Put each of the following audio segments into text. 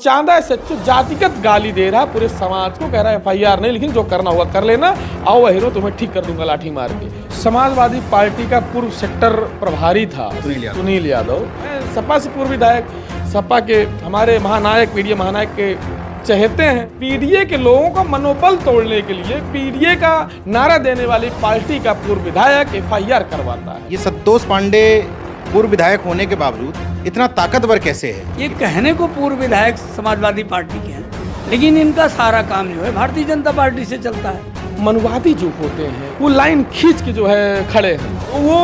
चांदा सच्चू जातिगत गाली दे रहा है पूरे समाज को, कह रहा है FIR नहीं लिखी, जो करना होगा कर लेना, आओ वह हीरो तुम्हें ठीक कर दूंगा लाठी मार के। समाजवादी पार्टी का पूर्व सेक्टर प्रभारी था सुनील यादव, सपा से पूर्व विधायक, सपा के हमारे महानायक, पीडीए महानायक के चाहते हैं। पीडीए के लोगों का मनोबल तोड़ने के लिए पीडीए का नारा देने वाली पार्टी का पूर्व विधायक FIR करवाता है। ये संतोष पांडे पूर्व विधायक होने के बावजूद इतना ताकतवर कैसे है? ये कहने को पूर्व विधायक समाजवादी पार्टी के हैं, लेकिन इनका सारा काम जो है भारतीय जनता पार्टी से चलता है। मनुवादी जो होते हैं वो लाइन खींच के जो है खड़े हैं, तो वो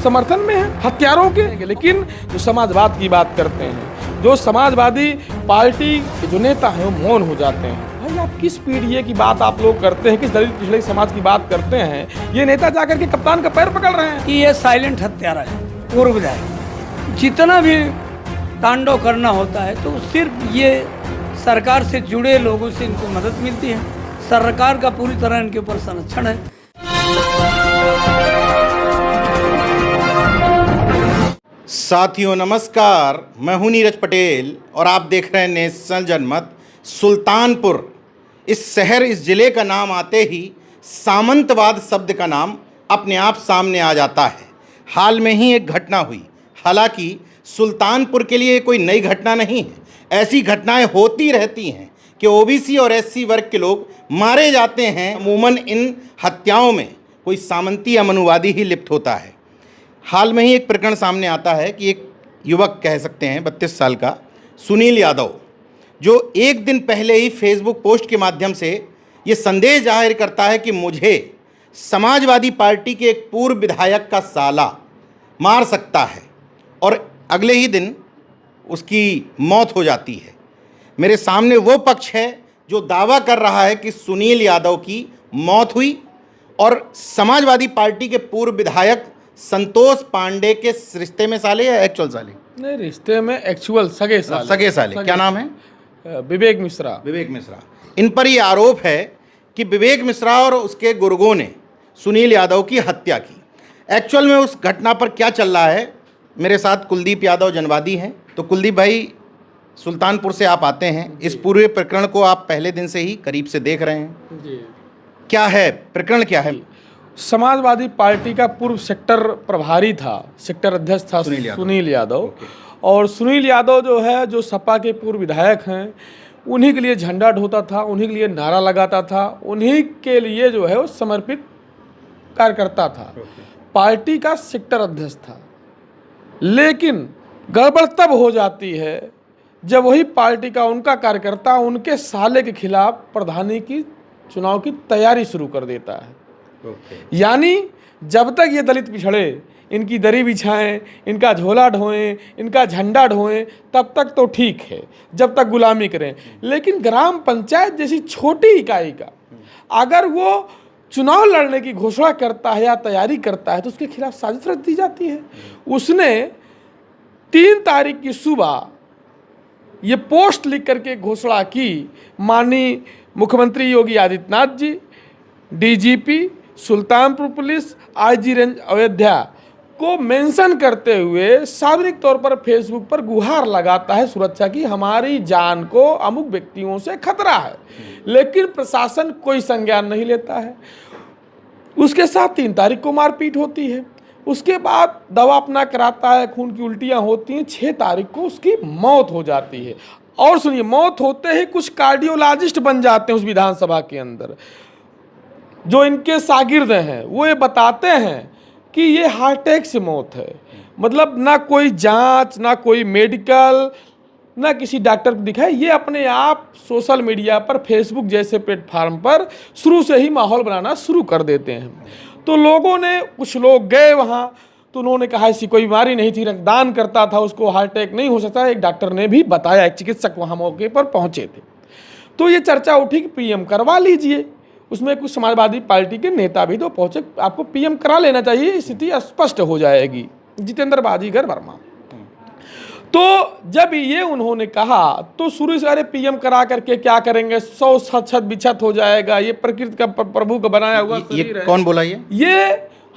समर्थन में है हत्यारों के, लेकिन जो समाजवाद की बात करते हैं, जो समाजवादी पार्टी के जो नेता हैं वो मौन हो जाते हैं। भाई आप किस पीडीए की बात आप लोग करते हैं, किस दलित पिछड़े समाज की बात करते हैं? ये नेता जाकर के कप्तान का पैर पकड़ रहे हैं कि ये साइलेंट हत्यारा है पूर्व विधायक। जितना भी तांडव करना होता है तो सिर्फ ये सरकार से जुड़े लोगों से इनको मदद मिलती है, सरकार का पूरी तरह इनके ऊपर संरक्षण है। साथियों नमस्कार, मैं हूं नीरज पटेल और आप देख रहे हैं नेशनल जनमत। सुल्तानपुर इस शहर, इस ज़िले का नाम आते ही सामंतवाद शब्द का नाम अपने आप सामने आ जाता है। हाल में ही एक घटना हुई, हालांकि सुल्तानपुर के लिए कोई नई घटना नहीं है, ऐसी घटनाएं होती रहती हैं कि ओबीसी और SC वर्ग के लोग मारे जाते हैं। अमूमन इन हत्याओं में कोई सामंती या मनुवादी ही लिप्त होता है। हाल में ही एक प्रकरण सामने आता है कि एक युवक, कह सकते हैं 32 साल का सुनील यादव, जो एक दिन पहले ही फेसबुक पोस्ट के माध्यम से ये संदेश जाहिर करता है कि मुझे समाजवादी पार्टी के एक पूर्व विधायक का साला मार सकता है, और अगले ही दिन उसकी मौत हो जाती है। मेरे सामने वो पक्ष है जो दावा कर रहा है कि सुनील यादव की मौत हुई और समाजवादी पार्टी के पूर्व विधायक संतोष पांडे के रिश्ते में साले या एक्चुअल साले? नहीं, रिश्ते में एक्चुअल सगे साले। क्या नाम है? विवेक मिश्रा। इन पर ये आरोप है कि विवेक मिश्रा और उसके गुर्गों ने सुनील यादव की हत्या की। एक्चुअल में उस घटना पर क्या चल रहा है, मेरे साथ कुलदीप यादव जनवादी हैं। तो कुलदीप भाई, सुल्तानपुर से आप आते हैं, इस पूरे प्रकरण को आप पहले दिन से ही करीब से देख रहे हैं जी। क्या है प्रकरण, क्या है? समाजवादी पार्टी का पूर्व सेक्टर प्रभारी था, सेक्टर अध्यक्ष था सुनील यादव। और सुनील यादव जो है, जो सपा के पूर्व विधायक हैं, उन्हीं के लिए झंडा ढोता था, उन्हीं के लिए नारा लगाता था, उन्हीं के लिए जो है वो समर्पित कार्यकर्ता था। पार्टी का सेक्टर अध्यक्ष था। लेकिन गड़बड़ तब हो जाती है जब वही पार्टी का उनका कार्यकर्ता उनके साले के खिलाफ प्रधानी की चुनाव की तैयारी शुरू कर देता है। यानी जब तक ये दलित पिछड़े इनकी दरी बिछाएं, इनका झोला ढोएं, इनका झंडा ढोएं, तब तक तो ठीक है, जब तक गुलामी करें। लेकिन ग्राम पंचायत जैसी छोटी इकाई का अगर वो चुनाव लड़ने की घोषणा करता है या तैयारी करता है तो उसके खिलाफ साजिश रच दी जाती है। उसने 3 तारीख की सुबह ये पोस्ट लिख करके घोषणा की, माननीय मुख्यमंत्री Yogi Adityanath ji, DGP Sultanpur police, IG range Ayodhya को मेंशन करते हुए सार्वजनिक तौर पर फेसबुक पर गुहार लगाता है सुरक्षा की, हमारी जान को अमुक व्यक्तियों से खतरा है। लेकिन प्रशासन कोई संज्ञान नहीं लेता है। उसके साथ 3 तारीख को मारपीट होती है। उसके बाद दवा अपना कराता है, खून की उल्टियाँ होती हैं। 6 तारीख को उसकी मौत हो जाती है। और सुनिए, मौत होते ही कुछ कार्डियोलॉजिस्ट बन जाते हैं उस विधानसभा के अंदर, जो इनके शागिर्द हैं, वो ये बताते हैं कि ये हार्ट अटैक से मौत है। मतलब ना कोई जांच, ना कोई मेडिकल, ना किसी डॉक्टर को दिखाए, ये अपने आप सोशल मीडिया पर, फेसबुक जैसे प्लेटफार्म पर शुरू से ही माहौल बनाना शुरू कर देते हैं। तो लोगों ने, कुछ लोग गए वहाँ, तो उन्होंने कहा ऐसी कोई बीमारी नहीं थी, रक्तदान करता था, उसको हार्ट अटैक नहीं हो सकता। एक डॉक्टर ने भी बताया, एक चिकित्सक वहाँ मौके पर पहुँचे थे। तो ये चर्चा उठी कि PM करवा लीजिए। उसमें कुछ समाजवादी पार्टी के नेता भी तो पहुंचे, आपको PM करा लेना चाहिए, स्थिति स्पष्ट हो जाएगी। जितेंद्र बाजीगर वर्मा। तो जब ये उन्होंने कहा तो शुरू से अरे PM करा करके क्या करेंगे, 100 छत बिछत हो जाएगा, ये प्रकृति का प्रभु का बनाया हुआ शरीर है। कौन बोला ये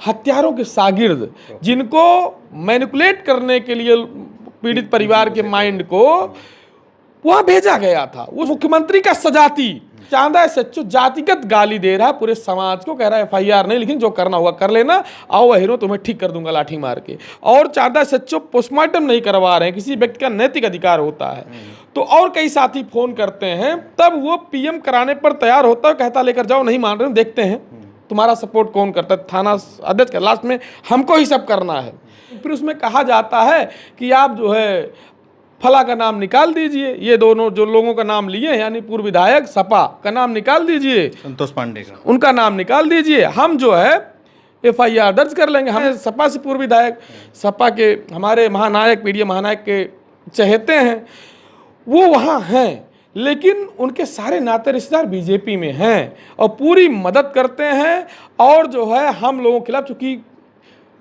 हत्यारों के शागिर्द, जिनको मैनिपुलेट करने के लिए पीड़ित परिवार के माइंड को वहां भेजा गया था। वो मुख्यमंत्री का सजाती चांदा एसएचओ जातिगत गाली दे रहा है पूरे समाज को, कह रहा है एफआईआर नहीं, लेकिन जो करना होगा कर लेना, आओ हीरो तुम्हें ठीक कर दूंगा लाठी मार के। और चांदा एसएचओ पोस्टमार्टम नहीं करवा रहे हैं, किसी व्यक्ति का नैतिक अधिकार होता है। तो और कई साथी फोन करते हैं, तब वो पीएम कराने पर तैयार होता है, कहता लेकर जाओ, नहीं मान रहे देखते हैं तुम्हारा सपोर्ट कौन करता है। थाना अध्यक्ष का लास्ट में हमको ही सब करना है। फिर उसमें कहा जाता है कि आप जो है फला का नाम निकाल दीजिए, ये दोनों जो लोगों का नाम लिए हैं यानी पूर्व विधायक सपा का नाम निकाल दीजिए, संतोष पांडे का, उनका नाम निकाल दीजिए, हम जो है एफआईआर दर्ज कर लेंगे। हम सपा से पूर्व विधायक, सपा के हमारे महानायक, पीडीए महानायक के चहेते हैं, वो वहाँ हैं, लेकिन उनके सारे नाते रिश्तेदार बीजेपी में हैं और पूरी मदद करते हैं। और जो है हम लोगों के खिलाफ चूंकि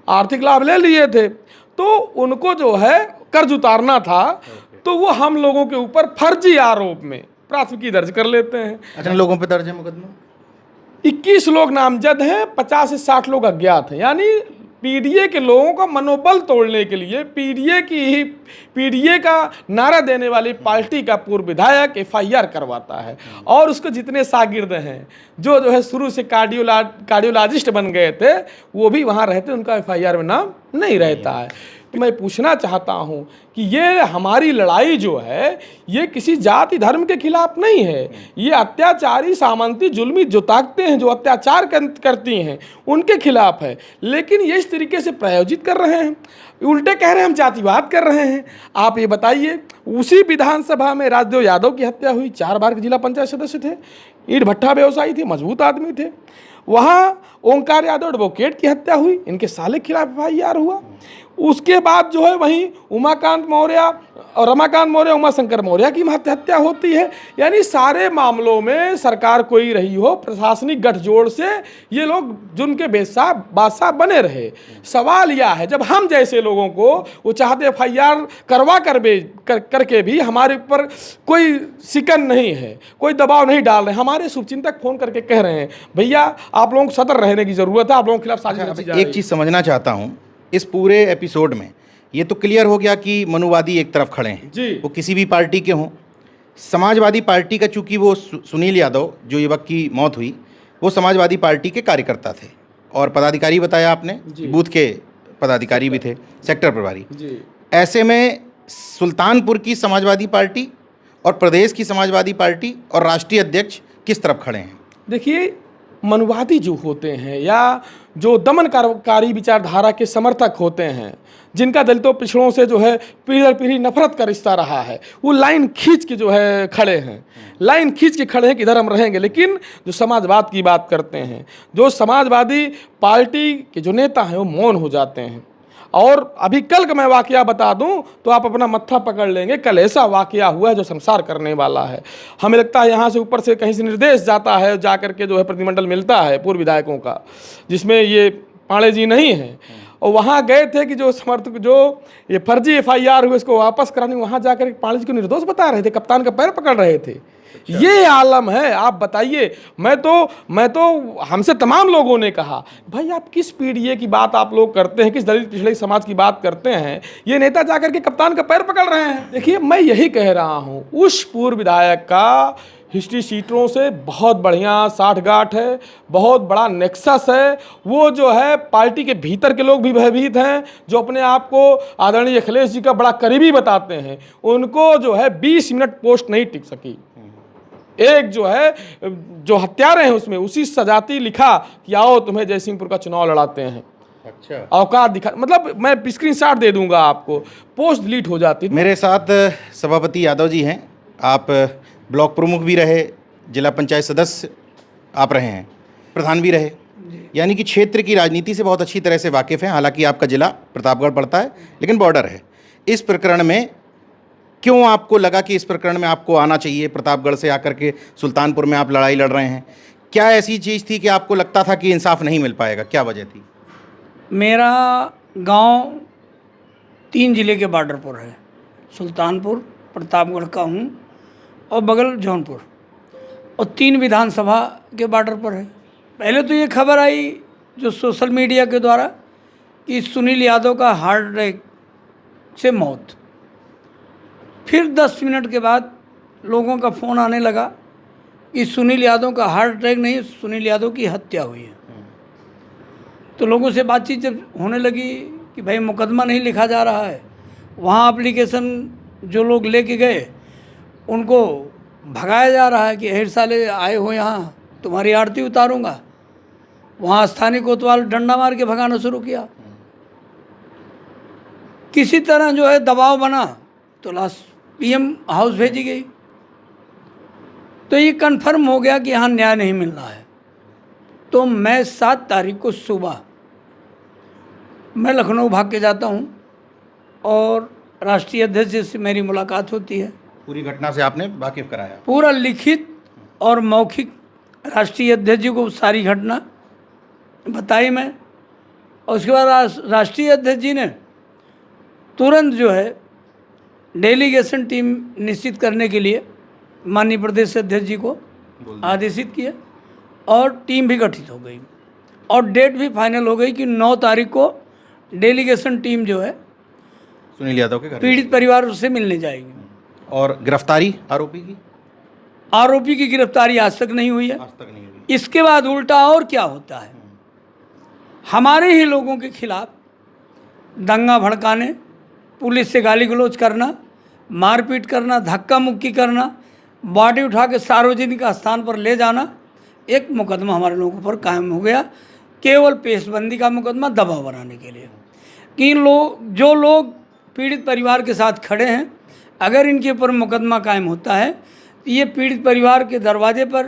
आर्थिक लाभ ले लिए थे, तो उनको जो है कर्ज उतारना था, तो वो हम लोगों के ऊपर फर्जी आरोप में प्राथमिकी दर्ज कर लेते हैं। अच्छा, लोगों पे दर्ज है मुकदमा? 21 लोग नामजद हैं, 50 से 60 लोग अज्ञात हैं। यानी पीडीए के लोगों का मनोबल तोड़ने के लिए पीडीए का नारा देने वाली पार्टी का पूर्व विधायक एफआईआर करवाता है। और उसको जितने शागिर्द हैं जो है शुरू से कार्डियोलॉजिस्ट बन गए थे, वो भी वहाँ रहते, उनका एफआईआर में नाम नहीं रहता है। तो मैं पूछना चाहता हूँ कि ये हमारी लड़ाई जो है, ये किसी जाति धर्म के खिलाफ नहीं है, ये अत्याचारी सामंती जुल्मी जो ताकतें हैं, जो अत्याचार करती हैं, उनके खिलाफ है। लेकिन ये इस तरीके से प्रायोजित कर रहे हैं, उल्टे कह रहे हैं हम जातिवाद कर रहे हैं। आप ये बताइए, उसी विधानसभा में राजदेव यादव की हत्या हुई, 4 बार के जिला पंचायत सदस्य थे, ईंट भट्ठा व्यवसायी थे, मजबूत आदमी थे। वहाँ ओंकार यादव एडवोकेट की हत्या हुई, इनके साले के खिलाफ एफआईआर हुआ। उसके बाद जो है वहीं उमाकांत मौर्य और रमाकांत मौर्य, उमाशंकर मौर्य की हत्या होती है। यानी सारे मामलों में सरकार कोई रही हो, प्रशासनिक गठजोड़ से ये लोग जिनके बादशाह बने रहे। सवाल यह है, जब हम जैसे लोगों को वो चाहते एफआईआर करवा करके भी हमारे ऊपर कोई शिकन नहीं है, कोई दबाव नहीं डाल रहे, हमारे शुभचिंतक फोन करके कह रहे हैं भैया आप लोगों को सतर्क रहने की जरूरत है, आप लोगों के खिलाफ साजिश रची जा रही है। एक चीज़ समझना चाहता हूँ, इस पूरे एपिसोड में ये तो क्लियर हो गया कि मनुवादी एक तरफ खड़े हैं जी, वो किसी भी पार्टी के हों। समाजवादी पार्टी का चूंकि वो सुनील यादव जो युवक की मौत हुई, वो समाजवादी पार्टी के कार्यकर्ता थे और पदाधिकारी बताया आपने, बूथ के पदाधिकारी भी थे, सेक्टर प्रभारी जी। ऐसे में सुल्तानपुर की समाजवादी पार्टी और प्रदेश की समाजवादी पार्टी और राष्ट्रीय अध्यक्ष किस तरफ खड़े हैं? देखिए, मनुवादी जो होते हैं या जो दमनकारी विचारधारा के समर्थक होते हैं, जिनका दलितों पिछड़ों से जो है पीढ़ी दर पीढ़ी नफरत का रिश्ता रहा है, वो लाइन खींच के जो है खड़े हैं, लाइन खींच के खड़े हैं कि इधर हम रहेंगे। लेकिन जो समाजवाद की बात करते हैं, जो समाजवादी पार्टी के जो नेता हैं, वो मौन हो जाते हैं। और अभी कल का मैं वाकया बता दूं तो आप अपना मत्था पकड़ लेंगे, कल ऐसा वाकया हुआ है जो संसार करने वाला है। हमें लगता है यहाँ से ऊपर से कहीं से निर्देश जाता है, जा करके जो है प्रतिनिधिमंडल मिलता है पूर्व विधायकों का, जिसमें ये पांडे जी नहीं हैं, और वहाँ गए थे कि जो समर्थक जो ये फर्जी एफआईआर हुए इसको वापस कराने, वहाँ जाकर पांडे जी को निर्दोष बता रहे थे, कप्तान का पैर पकड़ रहे थे। ये आलम है। आप बताइए, मैं तो हमसे तमाम लोगों ने कहा भाई आप किस पीढ़ी की बात आप लोग करते हैं, किस दलित पिछड़े समाज की बात करते हैं, ये नेता जाकर के कप्तान का पैर पकड़ रहे हैं। देखिए, मैं यही कह रहा हूँ, उस पूर्व विधायक का हिस्ट्री शीटरों से बहुत बढ़िया साठगांठ है, बहुत बड़ा नेक्सस है। वो जो है पार्टी के भीतर के लोग भी भयभीत हैं, जो अपने आप को आदरणीय अखिलेश जी का बड़ा करीबी बताते हैं, उनको जो है 20 मिनट पोस्ट नहीं टिक सकी। एक जो है जो हत्यारे हैं उसमें उसी सजाती लिखा कि आओ तुम्हें जयसिंहपुर का चुनाव लड़ाते हैं। अच्छा, औकात दिखा, मतलब मैं स्क्रीनशॉट दे दूंगा आपको, पोस्ट डिलीट हो जाती। मेरे साथ सभापति यादव जी हैं, आप ब्लॉक प्रमुख भी रहे, जिला पंचायत सदस्य आप रहे हैं, प्रधान भी रहे, यानी कि क्षेत्र की राजनीति से बहुत अच्छी तरह से वाकिफ़ हैं। हालांकि आपका जिला प्रतापगढ़ पड़ता है लेकिन बॉर्डर है। इस प्रकरण में क्यों आपको लगा कि इस प्रकरण में आपको आना चाहिए? प्रतापगढ़ से आकर के सुल्तानपुर में आप लड़ाई लड़ रहे हैं, क्या ऐसी चीज़ थी कि आपको लगता था कि इंसाफ नहीं मिल पाएगा? क्या वजह थी? मेरा गांव 3 जिले के बॉर्डर पर है, सुल्तानपुर, प्रतापगढ़ का हूँ और बगल जौनपुर, और 3 विधानसभा के बॉर्डर पर है। पहले तो ये खबर आई जो सोशल मीडिया के द्वारा कि सुनील यादव का हार्ट अटैक से मौत, फिर 10 मिनट के बाद लोगों का फ़ोन आने लगा कि सुनील यादव का हार्ट अटैक नहीं, सुनील यादव की हत्या हुई है। तो लोगों से बातचीत जब होने लगी कि भाई मुकदमा नहीं लिखा जा रहा है, वहाँ एप्लीकेशन जो लोग लेके गए उनको भगाया जा रहा है कि हेर साले आए हो यहाँ तुम्हारी आरती उतारूंगा। वहाँ स्थानीय कोतवाल डंडा मार के भगाना शुरू किया। किसी तरह जो है दबाव बना तो लाश पीएम हाउस भेजी गई। तो ये कन्फर्म हो गया कि यहाँ न्याय नहीं मिल रहा है। तो मैं 7 तारीख को सुबह मैं लखनऊ भाग के जाता हूँ और राष्ट्रीय अध्यक्ष से मेरी मुलाकात होती है। पूरी घटना से आपने वाकिफ कराया? पूरा लिखित और मौखिक राष्ट्रीय अध्यक्ष जी को सारी घटना बताई मैं। और उसके बाद राष्ट्रीय अध्यक्ष जी ने तुरंत जो है डेलीगेशन टीम निश्चित करने के लिए माननीय प्रदेश अध्यक्ष जी को आदेशित किया और टीम भी गठित हो गई और डेट भी फाइनल हो गई कि 9 तारीख को डेलीगेशन टीम जो है सुनील यादव के घर पीड़ित परिवार से मिलने जाएगी। और गिरफ्तारी आरोपी की गिरफ्तारी आज तक नहीं हुई है। आज तक नहीं हुई। इसके बाद उल्टा और क्या होता है, हमारे ही लोगों के खिलाफ दंगा भड़काने, पुलिस से गाली गलौज करना, मारपीट करना, धक्का मुक्की करना, बॉडी उठा के सार्वजनिक स्थान पर ले जाना, एक मुकदमा हमारे लोगों पर कायम हो गया, केवल पेशबंदी का मुकदमा दबाव बनाने के लिए कि जो लोग पीड़ित परिवार के साथ खड़े हैं, अगर इनके ऊपर मुकदमा कायम होता है तो ये पीड़ित परिवार के दरवाजे पर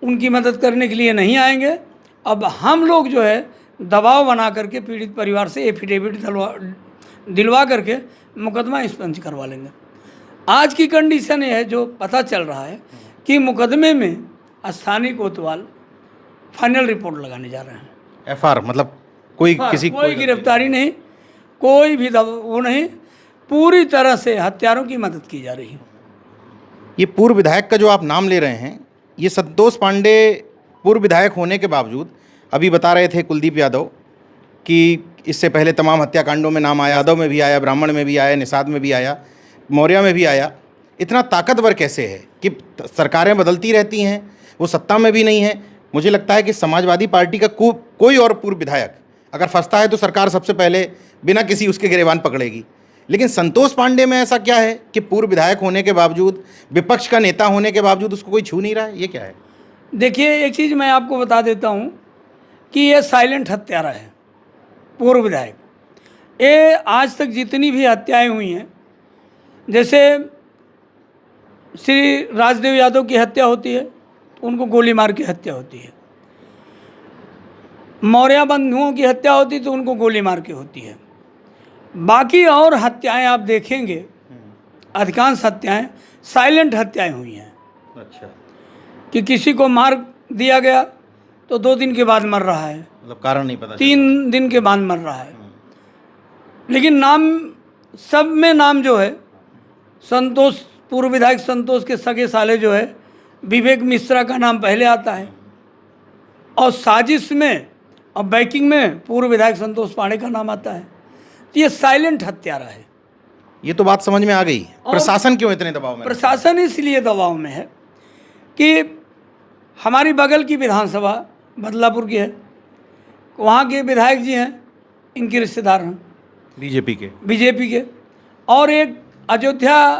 उनकी मदद करने के लिए नहीं आएंगे। अब हम लोग जो है दबाव बना करके पीड़ित परिवार से एफिडेविट दिलवा करके मुकदमा एक्सपंज करवा लेंगे। आज की कंडीशन ये है जो पता चल रहा है कि मुकदमे में स्थानीय कोतवाल फाइनल रिपोर्ट लगाने जा रहे हैं। एफआर मतलब कोई गिरफ्तारी नहीं, कोई भी वो नहीं, पूरी तरह से हत्यारों की मदद की जा रही है। ये पूर्व विधायक का जो आप नाम ले रहे हैं, ये संतोष पांडे पूर्व विधायक होने के बावजूद, अभी बता रहे थे कुलदीप यादव कि इससे पहले तमाम हत्याकांडों में नाम आया, यादव में भी आया, ब्राह्मण में भी आया, निषाद में भी आया, मौर्य में भी आया। इतना ताकतवर कैसे है कि सरकारें बदलती रहती हैं, वो सत्ता में भी नहीं है। मुझे लगता है कि समाजवादी पार्टी का कोई और पूर्व विधायक अगर फंसता है तो सरकार सबसे पहले बिना किसी उसके गिरेबान पकड़ेगी। लेकिन संतोष पांडे में ऐसा क्या है कि पूर्व विधायक होने के बावजूद, विपक्ष का नेता होने के बावजूद उसको कोई छू नहीं रहा है? ये क्या है? देखिए, एक चीज़ मैं आपको बता देता हूँ कि ये साइलेंट हत्यारा है पूर्व विधायक। ये आज तक जितनी भी हत्याएं हुई हैं, जैसे श्री राजदेव यादव की हत्या होती है तो उनको गोली मार के हत्या होती है, मौर्य बंधुओं की हत्या होती तो उनको गोली मार के होती है। बाकी और हत्याएं आप देखेंगे, अधिकांश हत्याएं साइलेंट हत्याएं हुई हैं। अच्छा, कि किसी को मार दिया गया तो 2 दिन के बाद मर रहा है, मतलब कारण नहीं पता, 3 दिन के बाद मर रहा है। लेकिन नाम सब में नाम जो है संतोष, पूर्व विधायक संतोष के सगे साले जो है विवेक मिश्रा का नाम पहले आता है और साजिश में और बैकिंग में पूर्व विधायक संतोष पांडे का नाम आता है। तो ये साइलेंट हत्यारा है। ये तो बात समझ में आ गई। प्रशासन क्यों इतने दबाव में? प्रशासन इसलिए दबाव में है कि हमारी बगल की विधानसभा बदलापुर की है, वहाँ के विधायक जी हैं, इनके रिश्तेदार हैं बीजेपी के, और एक अयोध्या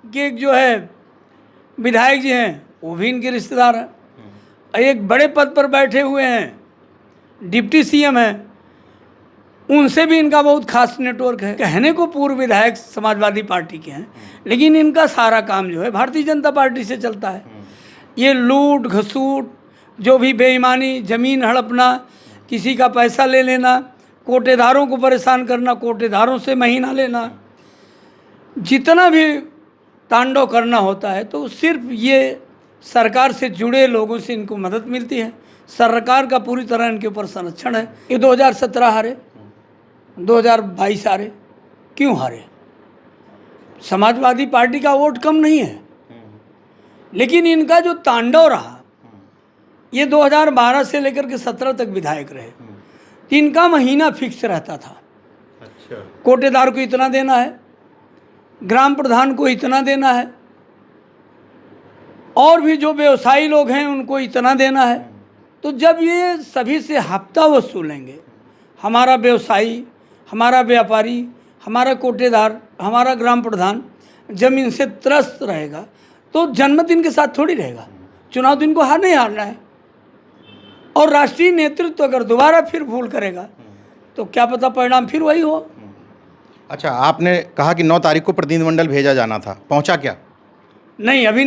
के एक जो है विधायक जी हैं वो भी इनके रिश्तेदार हैं। एक बड़े पद पर बैठे हुए हैं, डिप्टी सीएम हैं, उनसे भी इनका बहुत खास नेटवर्क है। कहने को पूर्व विधायक समाजवादी पार्टी के हैं, लेकिन इनका सारा काम जो है भारतीय जनता पार्टी से चलता है। ये लूट घसूट, जो भी बेईमानी, ज़मीन हड़पना, किसी का पैसा ले लेना, कोटेदारों को परेशान करना, कोटेदारों से महीना लेना, जितना भी तांडव करना होता है तो सिर्फ ये सरकार से जुड़े लोगों से इनको मदद मिलती है। सरकार का पूरी तरह इनके ऊपर संरक्षण है। ये 2017 हारे, 2022 हारे, क्यों हारे? समाजवादी पार्टी का वोट कम नहीं है, लेकिन इनका जो तांडव रहा, ये 2012 से लेकर के 17 तक विधायक रहे, इनका महीना फिक्स रहता था। अच्छा, कोटेदार को इतना देना है, ग्राम प्रधान को इतना देना है, और भी जो व्यवसायी लोग हैं उनको इतना देना है। तो जब ये सभी से हफ्ता वसूलेंगे, हमारा व्यवसायी, हमारा व्यापारी, हमारा कोटेदार, हमारा ग्राम प्रधान जब इनसे त्रस्त रहेगा तो जनमत इनके साथ थोड़ी रहेगा। चुनाव तो इनको नहीं हारना है। और राष्ट्रीय नेतृत्व अगर दोबारा फिर भूल करेगा तो क्या पता परिणाम फिर वही हो। अच्छा, आपने कहा कि 9 तारीख को प्रतिनिधिमंडल भेजा जाना था, पहुंचा क्या? नहीं, अभी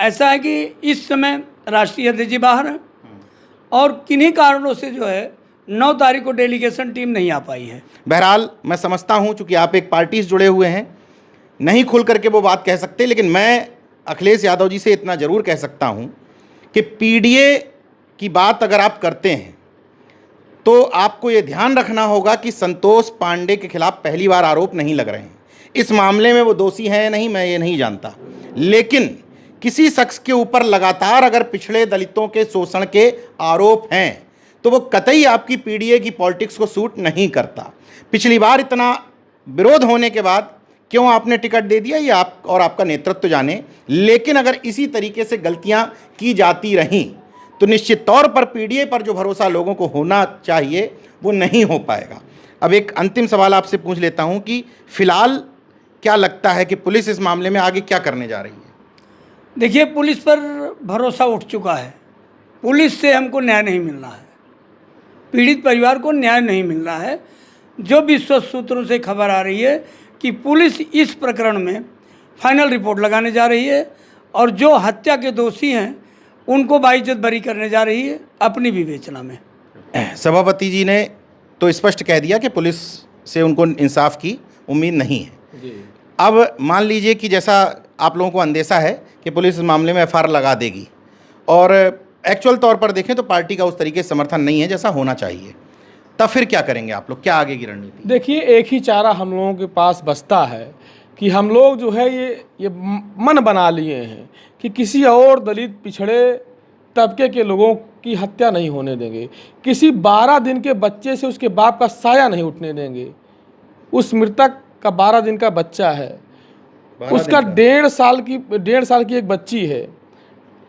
ऐसा है कि इस समय राष्ट्रीय अध्यक्ष जी बाहर हैं और किन्हीं कारणों से जो है 9 तारीख को डेलीगेशन टीम नहीं आ पाई है। बहरहाल मैं समझता हूं, चूंकि आप एक पार्टी से जुड़े हुए हैं, नहीं खुल करके वो बात कह सकते, लेकिन मैं अखिलेश यादव जी से इतना ज़रूर कह सकता हूं कि पीडीए की बात अगर आप करते हैं तो आपको ये ध्यान रखना होगा कि संतोष पांडे के खिलाफ पहली बार आरोप नहीं लग रहे हैं। इस मामले में वो दोषी हैं या नहीं, मैं ये नहीं जानता, लेकिन किसी शख्स के ऊपर लगातार अगर पिछड़े दलितों के शोषण के आरोप हैं तो वो कतई आपकी पीडीए की पॉलिटिक्स को सूट नहीं करता। पिछली बार इतना विरोध होने के बाद क्यों आपने टिकट दे दिया, ये आप और आपका नेतृत्व जाने, लेकिन अगर इसी तरीके से गलतियां की जाती रहीं तो निश्चित तौर पर पीडीए पर जो भरोसा लोगों को होना चाहिए वो नहीं हो पाएगा। अब एक अंतिम सवाल आपसे पूछ लेता हूं कि फिलहाल क्या लगता है कि पुलिस इस मामले में आगे क्या करने जा रही है? देखिए, पुलिस पर भरोसा उठ चुका है। पुलिस से हमको न्याय नहीं मिल रहा है, पीड़ित परिवार को न्याय नहीं मिल रहा है। जो विश्वस्त सूत्रों से खबर आ रही है कि पुलिस इस प्रकरण में फाइनल रिपोर्ट लगाने जा रही है और जो हत्या के दोषी हैं उनको बाइज्जत बरी करने जा रही है अपनी विवेचना में। सभापति जी ने तो स्पष्ट कह दिया कि पुलिस से उनको इंसाफ की उम्मीद नहीं है। अब मान लीजिए कि जैसा आप लोगों को अंदेशा है कि पुलिस इस मामले में एफआईआर लगा देगी और एक्चुअल तौर पर देखें तो पार्टी का उस तरीके से समर्थन नहीं है जैसा होना चाहिए, तब फिर क्या करेंगे आप लोग? क्या आगे की रणनीति? देखिए, एक ही चारा हम लोगों के पास बचता है कि हम लोग जो है ये मन बना लिए हैं कि किसी और दलित पिछड़े तबके के लोगों की हत्या नहीं होने देंगे, किसी 12 दिन के बच्चे से उसके बाप का साया नहीं उठने देंगे। उस मृतक का 12 दिन का बच्चा है, उसका 1.5 साल की एक बच्ची है,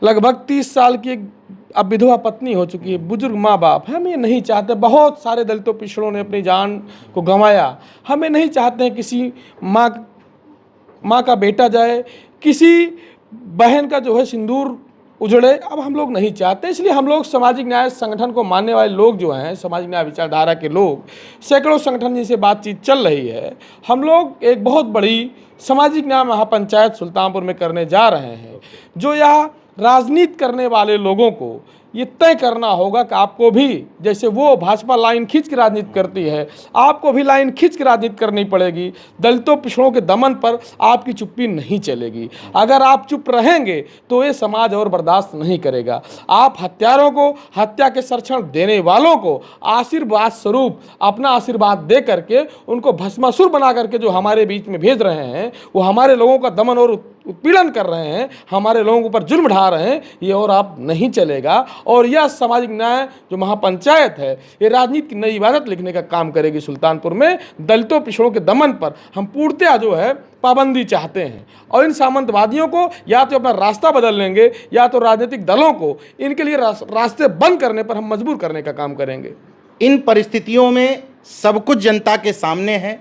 लगभग 30 साल की एक अब विधवा पत्नी हो चुकी है, बुजुर्ग माँ बाप है। हम ये नहीं चाहते, बहुत सारे दलितों पिछड़ों ने अपनी जान को गंवाया, हमें नहीं चाहते हैं किसी माँ का बेटा जाए, किसी बहन का जो है सिंदूर उजड़े, अब हम लोग नहीं चाहते। इसलिए हम लोग सामाजिक न्याय संगठन को मानने वाले लोग जो हैं, सामाजिक न्याय विचारधारा के लोग, सैकड़ों संगठन जिनसे बातचीत चल रही है, हम लोग एक बहुत बड़ी सामाजिक न्याय महापंचायत सुल्तानपुर में करने जा रहे हैं। जो यह राजनीति करने वाले लोगों को ये तय करना होगा कि आपको भी, जैसे वो भाजपा लाइन खींच के राजनीति करती है, आपको भी लाइन खींच के राजनीति करनी पड़ेगी। दलितों पिछड़ों के दमन पर आपकी चुप्पी नहीं चलेगी। अगर आप चुप रहेंगे तो ये समाज और बर्दाश्त नहीं करेगा। आप हत्यारों को, हत्या के संरक्षण देने वालों को आशीर्वाद स्वरूप अपना आशीर्वाद दे करके उनको भस्मासुर बना करके जो हमारे बीच में भेज रहे हैं, वो हमारे लोगों का दमन और उत्पीड़न कर रहे हैं, हमारे लोगों के ऊपर जुल्म ढा रहे हैं, ये और आप नहीं चलेगा। और यह सामाजिक न्याय जो महापंचायत है, ये राजनीति की नई इबारत लिखने का काम करेगी। सुल्तानपुर में दलितों पिछड़ों के दमन पर हम पूर्णतया जो है पाबंदी चाहते हैं और इन सामंतवादियों को या तो अपना रास्ता बदल लेंगे या तो राजनीतिक दलों को इनके लिए रास्ते बंद करने पर हम मजबूर करने का काम करेंगे। इन परिस्थितियों में सब कुछ जनता के सामने है,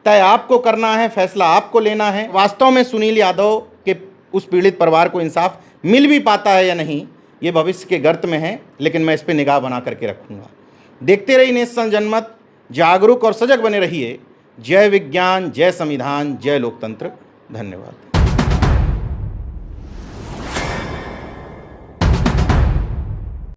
तय आपको करना है, फैसला आपको लेना है। वास्तव में सुनील यादव के उस पीड़ित परिवार को इंसाफ मिल भी पाता है या नहीं, ये भविष्य के गर्त में है, लेकिन मैं इस पर निगाह बना करके रखूँगा। देखते रहिए नेशन जनमत, जागरूक और सजग बने रहिए। जय विज्ञान, जय संविधान, जय लोकतंत्र। धन्यवाद।